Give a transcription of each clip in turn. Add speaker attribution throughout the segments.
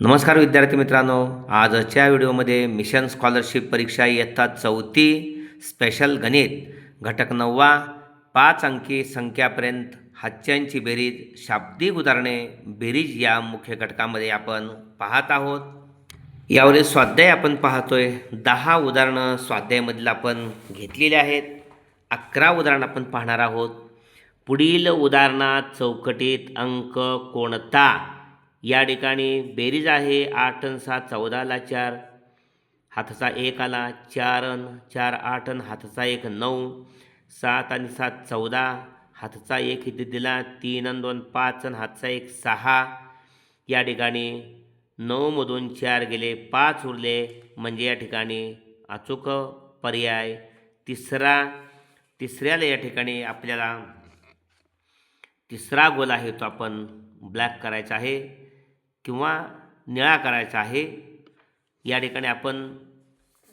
Speaker 1: नमस्कार विद्यार्थी मित्रांनो, आजच्या व्हिडिओमध्ये मिशन स्कॉलरशिप परीक्षा इयत्ता 4थी स्पेशल गणित घटक 9वा 5 अंकी संख्यापर्यंत हाच्यांची बेरीज शाब्दिक उदाहरणे बेरीज या मुख्य घटकामध्ये आपण पाहत आहोत. यावरील स्वाध्याय आपण पाहतोय. 10 उदाहरणं स्वाध्यायामधील आपण घेतलेली आहेत. 11 उदाहरणं आपण पाहणार आहोत. पुढील उदाहरणात चौकटीत अंक कोणता? या ठिकाणी बेरीज आहे 8 आणि 7 14ला 4 हाताचा 1 आला, 4 आणि 4 8 आणि हाताचा 1 9, 7 आणि 7 14 हाताचा 1 इथे दिला, 3 आणि 2 5 आणि हाताचा 1 6. या ठिकाणी 9मधून 4 गेले, 5 उरले, म्हणजे या ठिकाणी अचूक पर्याय तिसऱ्याला या ठिकाणी आपल्याला तिसरा गोल आहे तो आपण ब्लॅक करायचा आहे किंवा निळा करायचा आहे. या ठिकाणी आपण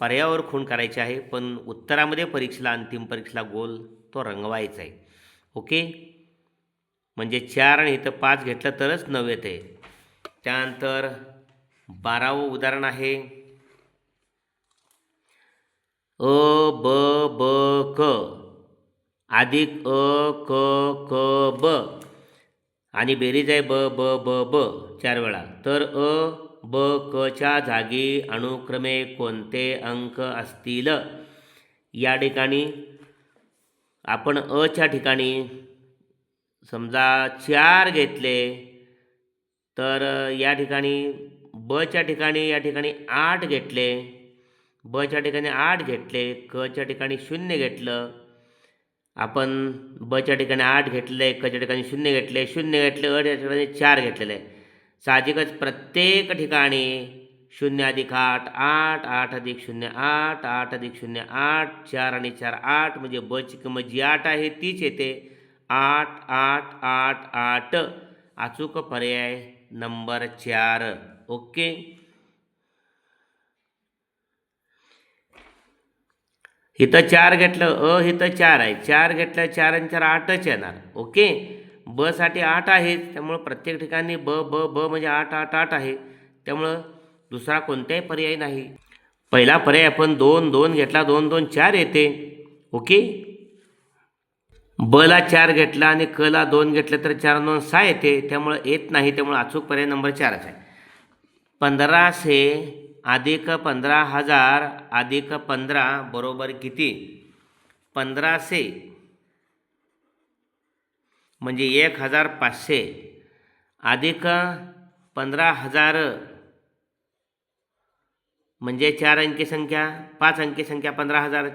Speaker 1: पर्यायावर खूण करायची आहे, पण उत्तरामध्ये परीक्षेला अंतिम परीक्षेला गोल तो रंगवायचा आहे. ओके, म्हणजे 4 आणि इथं 5 घेतलं तरच 9 येते. त्यानंतर 12वं उदाहरण आहे अ ब ब क अधिक अ क क ब आणि बेरीज आहे ब ब ब ब 4 वेळा. तर अ ब क च्या जागी अनुक्रमे कोणते अंक असतील? या ठिकाणी आपण अ च्या ठिकाणी समजा 4 घेतले, तर या ठिकाणी ब च्या ठिकाणी या ठिकाणी 8 घेतले, ब च्या ठिकाणी 8 घेतले, क च्या ठिकाणी 0 घेतलं. आपण ब च्या ठिकाणी 8 घेतलेलं आहे, क च्या ठिकाणी 0 घेतले, 0 घेतले, अ च्या ठिकाणी 4 घेतलेलं आहे. साहजिकच प्रत्येक ठिकाणी 0 अधिक 8 8 8 अधिक 0 8 8 अधिक 0 8 4 आणि 4 8, म्हणजे ब ची किंमत जी 8 आहे तीच येते. 8 8 8 8 अचूक पर्याय नंबर 4. ओके, इथं 4 घेतलं, इथं 4 आहे, 4 घेतलं, 4 आणि 4 8च येणार. ओके, ब साठी 8 आहे, त्यामुळं प्रत्येक ठिकाणी ब ब ब म्हणजे 8 8 8 आहे, त्यामुळं दुसरा कोणताही पर्याय नाही. पहिला पर्याय आपण 2 2 घेतला, 2 2 4 येते. ओके, ब ला 4 घेतला आणि क ला 2 घेतलं तर 4 2 6 येते, त्यामुळं येत नाही, त्यामुळं अचूक पर्याय नंबर 4च आहे. 1500 अधिक 15,000 अधिक 15 बरोबर किती? 1500 म्हणजे 1,500 अधिक 15,000 म्हणजे 4 अंकी संख्या, 5 अंकी संख्या 15,000,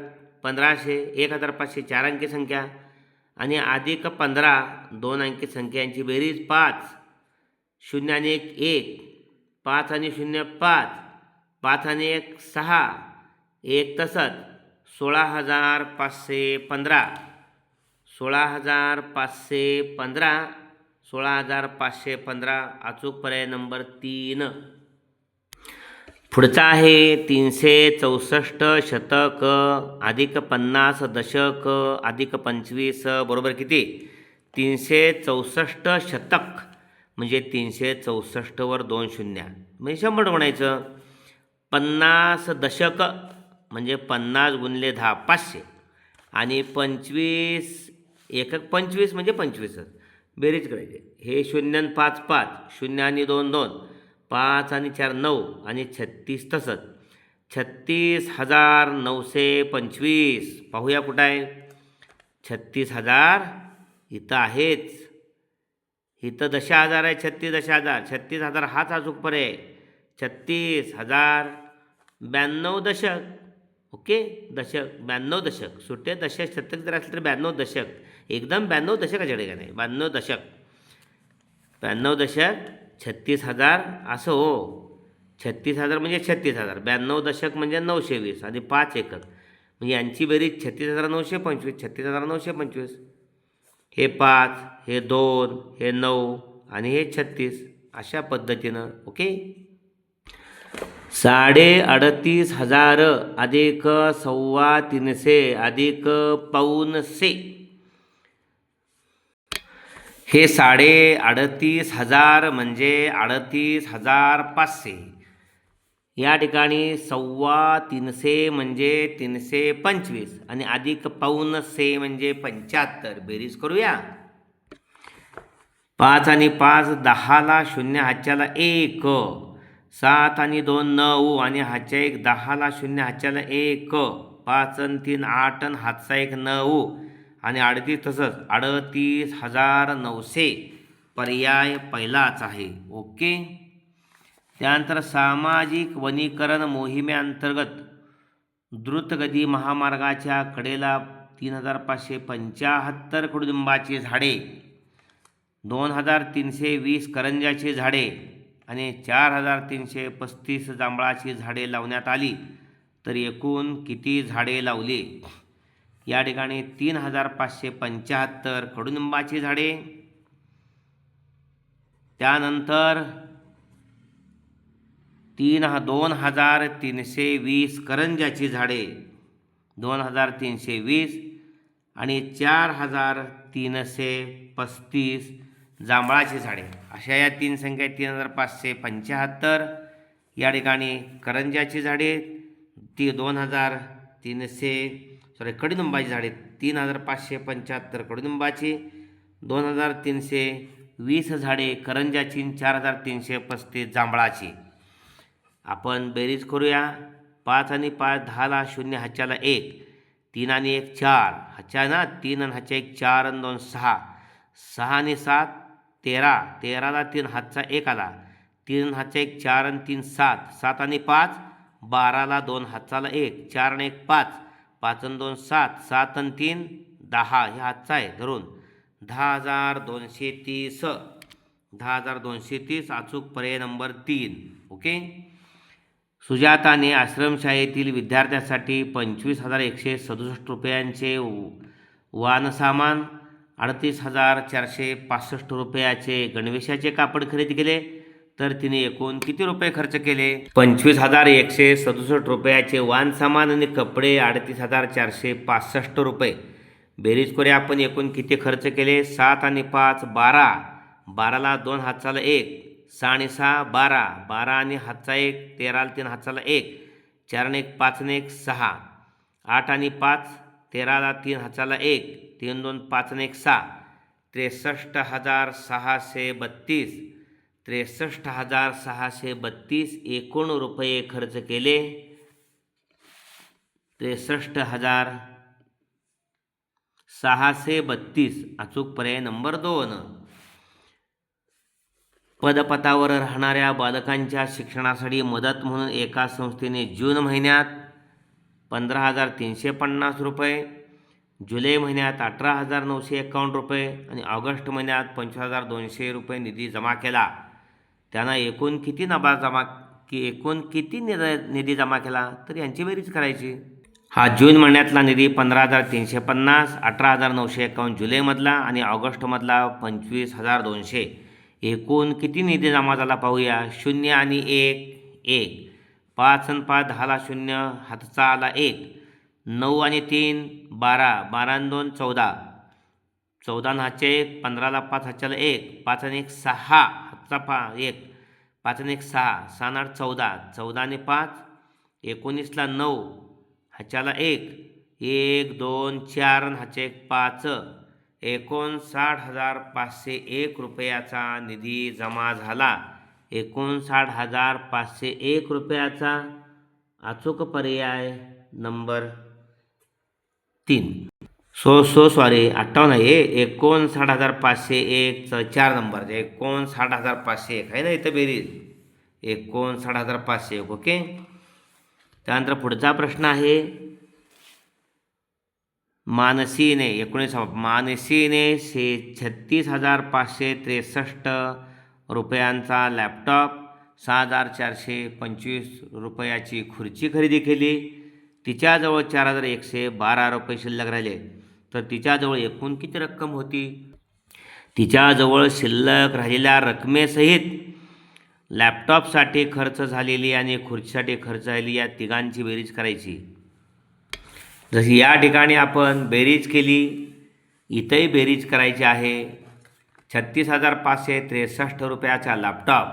Speaker 1: 1500 1,500 4 अंकी संख्या, आणि अधिक 15 2 अंकी संख्यांची बेरीज 5, 0 आणि 1 1, 5 आणि 0 5, 5 आणि 1 6, 1 तसंच 16,515, 16,515, 16,515 अचूक पर्याय नंबर 3. पुढचा आहे 364 शतक अधिक 50 दशक अधिक 25 बरोबर किती? 364 शतक म्हणजे 364 वर 2 शून्य म्हणजे 100 म्हणायचं. 50 दशक म्हणजे 50 गुणिले 10 500, आणि 25 एकक 25 म्हणजे 25च बेरीज करायची. हे 0 आणि 5 5, 0 आणि 2 2, 5 आणि 4 9, आणि 36 तसंच 36,925. पाहूया कुठं आहे 36,000. इथं आहेच, इथं 10,000 आहे. 36,000 36,000 हाच अचूक पर्याय. 36,000 92 दशक. ओके, दशक 92 दशक, सुट्टे दशक शतक जर असलं तर 92 दशक, एकदम 92 दशकाच्या ठिकाणी 92 दशक, 92 दशक 36,000 असं हो. 36,000 म्हणजे 36,000, 92 दशक म्हणजे 920 आणि 5 एकक, म्हणजे यांची बेरीज 36,925, 36,925. हे 5, हे 2, हे 9 आणि हे 36 अशा पद्धतीनं. ओके, 3,35,000 अधिक 325 अधिक 250. हे 38,500 म्हणजे 38,500. या ठिकाणी 325 म्हणजे 325 आणि अधिक पाऊण से म्हणजे 75. बेरीज करूया. 5 आणि 5 10ला 0 हातच्याला 1, 7 आणि 2 9 आणि हातच्या 1 10ला 0 हातच्याला 1, 5 आणि 3 8 आणि हातचा 1 9 आणि 38 तसंच 38,900. पर्याय पहिलाच आहे. ओके. त्यानंतर सामाजिक वनीकरण मोहिमेअंतर्गत द्रुतगती महामार्गाच्या कडेला 3,575 कडुलिंबाची झाडे, 2,320 करंजाची झाडे आणि 4,335 जांभळाची झाडे लावण्यात आली. तर एकूण किती झाडे लावली? या ठिकाणी 3,575 कडुलिंबाची झाडे, त्यानंतर 2,320 करंजाची झाडे, 2,320 आणि 4,335 जांभळाची झाडे. अशा या 3 संख्या 3,575. या ठिकाणी करंजाची झाडे कडुलिंबाची झाडे 3,575 कडुलिंबाची, 2,320 झाडे करंजाची, 4,335 जांभळाची. आपण बेरीज करूया. 5 आणि 5 10ला 0 हातच्याला 1, 3 आणि 1 4 हातच्या ना 3 आणि हातच्या 1 4 आणि 2 6, 6 आणि 7 13, 13ला 3 हातचा 1 आला, 3 हातच्या 1 4 आणि 3 7, 7 आणि 5 12ला 2 हातचाला 1, 4 आणि 1 5, 5 आणि 2 7, 7 आणि 3 10 हे हातचा आहे धरून 10,230. 10,230 अचूक पर्याय नंबर 3. ओके. सुजाताने आश्रमशाळेतील विद्यार्थ्यांसाठी 25,167 रुपयांचे वानसामान, 38,465 रुपयाचे गणवेशाचे कापड खरेदी केले. तर तिने एकूण किती रुपये खर्च केले? 25,167 रुपयाचे वानसामान आणि कपडे 38,465 रुपये. बेरीज करूया आपण. एकूण किती खर्च केले? 7 आणि 5 12, 12ला 2 हातचाला 1, 6 आणि 6 12, 12 आणि हातचा 1, 13ला 3 हातचाला 1, 4 आणि 1 5 आणि 1 6, 8 आणि 5 13ला 3 हातचाला 1, 3 2 5 आणि 1 6, 63,632. 63,632 एकूण रुपये खर्च केले. 63,632 अचूक पर्याय नंबर 2. पदपथावर राहणाऱ्या बालकांच्या शिक्षणासाठी मदत म्हणून एका संस्थेने जून महिन्यात 15,350 रुपये, जुलै महिन्यात 18,951 रुपये आणि ऑगस्ट महिन्यात 25,200 रुपये निधी जमा केला. त्यांना एकूण किती निधी जमा केला? तर यांची बेरीज करायची. हा जून महिन्यातला निधी 15,350, 18,951 जुलैमधला आणि ऑगस्टमधला 25,200. एकूण किती निधी जमा झाला पाहूया. 0 आणि 1 1, 5 आणि 5 10ला 0 हातचा आला 1, 9 आणि 3 12, 12 आणि 2 14, 14 आणि हातचे 1, 15ला 5 हातच्याला 1, 5 आणि 1 6 हातचा 1, 5 आणि 1 6, 6 आणि 8 14, 14 आणि 5 19ला 9 हातच्याला 1, 1 2 4 आणि हातचे 1 5, 59,501 रुपयाचा निधी जमा झाला. 59,501 रुपयाचा अचूक पर्याय नंबर 3. 58 आहे. 59,501 4 नंबर 59,501 आहे ना इथं बेरीज. 59,501. ओके. त्यानंतर पुढचा प्रश्न आहे. मानसीने 36,563 रुपयांचा लॅपटॉप, 6,425 रुपयाची खुर्ची खरेदी केली. तिच्याजवळ 4,112 रुपये शिल्लक राहिले. तर तिच्याजवळ एकूण किती रक्कम होती? तिच्याजवळ शिल्लक राहिलेल्या रकमेसहित लॅपटॉपसाठी खर्च झालेली आणि खुर्चीसाठी खर्च झालेली या तिघांची बेरीज करायची. जशी या ठिकाणी आपण बेरीज केली, इथंही बेरीज करायची आहे. 36,563 रुपयाचा लॅपटॉप,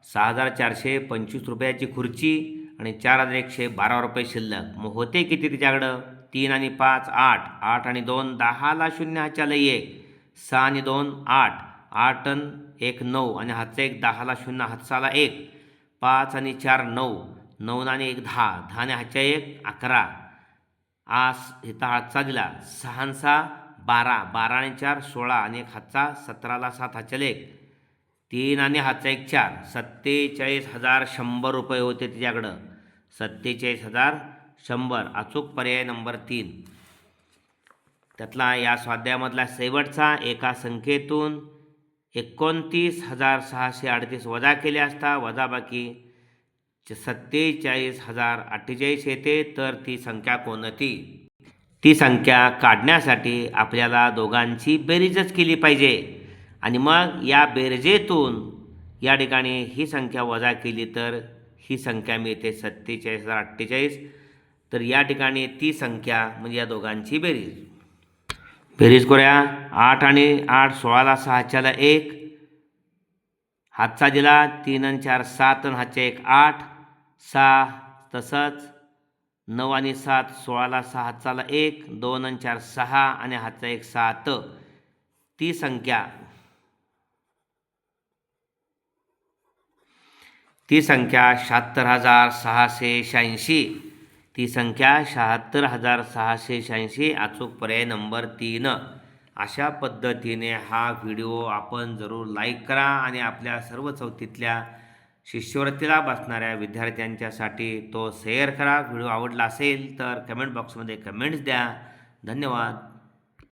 Speaker 1: 6,425 रुपयाची खुर्ची आणि 4,112 रुपये शिल्लक. मग होते किती तिच्याकडं? 3 आणि 5 8, 8 आणि 2 10ला 0 हाच्याला 1, 6 आणि 2 8, 8 आणि 1 9 आणि हातचा 1 10ला 0 हातचाला 1, 5 आणि 4 9, 9 आणि 1 10, 10 आणि हातच्या 1 11, आस इथं हातचा दिला 6 आणि 6 12, 12 आणि 4 16 आणि 1 हातचा 17ला 7 हातच्याला 1, 3 आणि हातचा 1 4, 47,100 रुपये होते तिच्याकडं. 47,100. अचूक पर्याय नंबर 3. त्यातला या स्वाध्यायामधला शेवटचा एका संख्येतून 29,638 वजा केले असता वजाबाकी 47,048 येते. तर ती संख्या कोणती? ती संख्या काढण्यासाठी आपल्याला दोघांची बेरीजच केली पाहिजे आणि मग या बेरजेतून या ठिकाणी ही संख्या वजा केली तर ही संख्या मिळते 47,048. तर या ठिकाणी ती संख्या म्हणजे या दोघांची बेरीज करूया. 8 आणि 8 16ला 6 हातच्याला 1, हातचा दिला 3 आणि 4 7 आणि हातच्या 1 8, 6 तसंच 9 आणि 7 16ला 6 हातचाला 1, 2 आणि 4 6 आणि हातचा 1 7. ती संख्या 76,686. ती संख्या 76,686. अचूक पर्याय नंबर 3. अशा पद्धतीने हा व्हिडिओ आपण जरूर लाईक करा आणि आपल्या सर्व चौथीतल्या शिष्यवृत्तीला बसणाऱ्या विद्यार्थ्यांच्यासाठी तो शेअर करा. व्हिडिओ आवडला असेल तर कमेंट बॉक्समध्ये कमेंट्स द्या. धन्यवाद.